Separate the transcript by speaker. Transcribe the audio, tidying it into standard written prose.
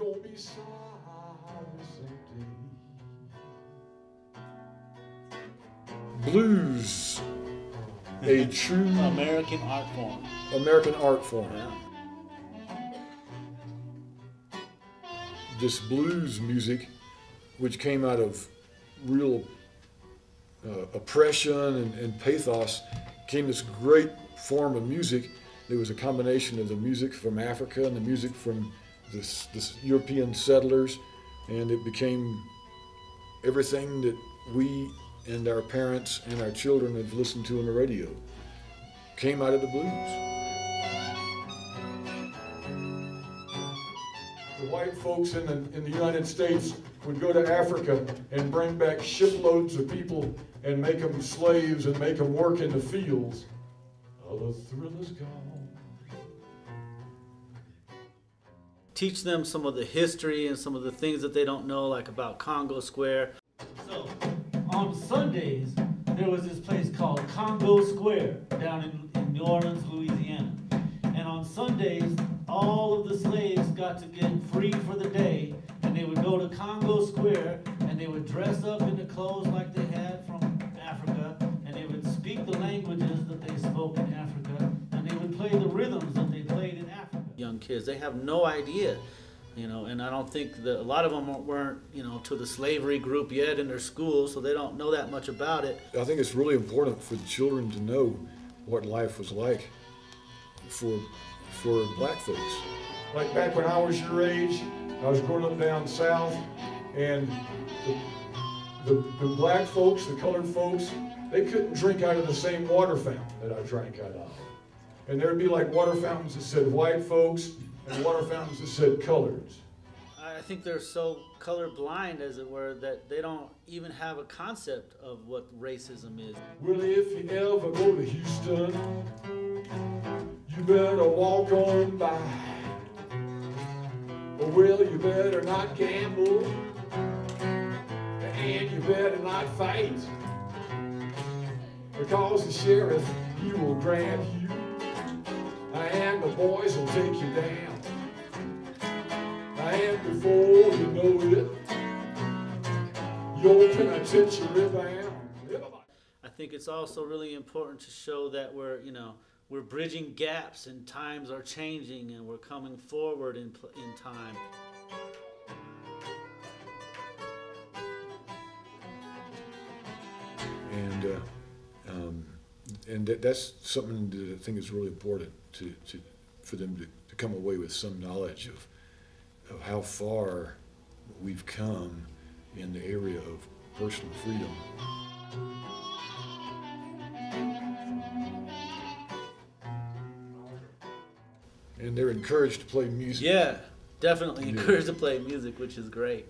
Speaker 1: gonna be sorry someday. Blues, a true
Speaker 2: American art form.
Speaker 1: American art form.
Speaker 2: Yeah.
Speaker 1: This blues music, which came out of real oppression and pathos, came this great form of music. There was a combination of the music from Africa and the music from this European settlers, and it became everything that we and our parents and our children have listened to on the radio. Came out of the blues. The white folks in the United States would go to Africa and bring back shiploads of people and make them slaves and make them work in the fields. Oh, the thrill is gone.
Speaker 2: Teach them some of the history and some of the things that they don't know, like about Congo Square.
Speaker 3: So, on Sundays, there was this place called Congo Square down in New Orleans, Louisiana. And on Sundays, all of the slaves got to get free for the day, and they would go to Congo Square, and they would dress up in the clothes like they had from Africa, and they would speak the languages that they spoke in Africa, and they would play the rhythms that they played in Africa.
Speaker 2: Young kids, they have no idea, and I don't think that a lot of them weren't, to the slavery group yet in their schools, so they don't know that much about it.
Speaker 1: I think it's really important for the children to know what life was like for black folks. Like back when I was your age, I was growing up down south, and the black folks, the colored folks, they couldn't drink out of the same water fountain that I drank out of. And there'd be like water fountains that said white folks and water fountains that said coloreds.
Speaker 2: I think they're so colorblind, as it were, that they don't even have a concept of what racism is.
Speaker 1: Well, if you ever go to Houston, you better walk on by. Well, you better not gamble, and you better not fight, because the sheriff, he will grab you, and the boys will take you down. And before you know it, your penitentiary bound.
Speaker 2: I think it's also really important to show that we're bridging gaps and times are changing and we're coming forward in time.
Speaker 1: And that's something that I think is really important for them to come away with some knowledge of how far we've come in the area of personal freedom. And they're encouraged to play music.
Speaker 2: Yeah, definitely encouraged to play music, which is great.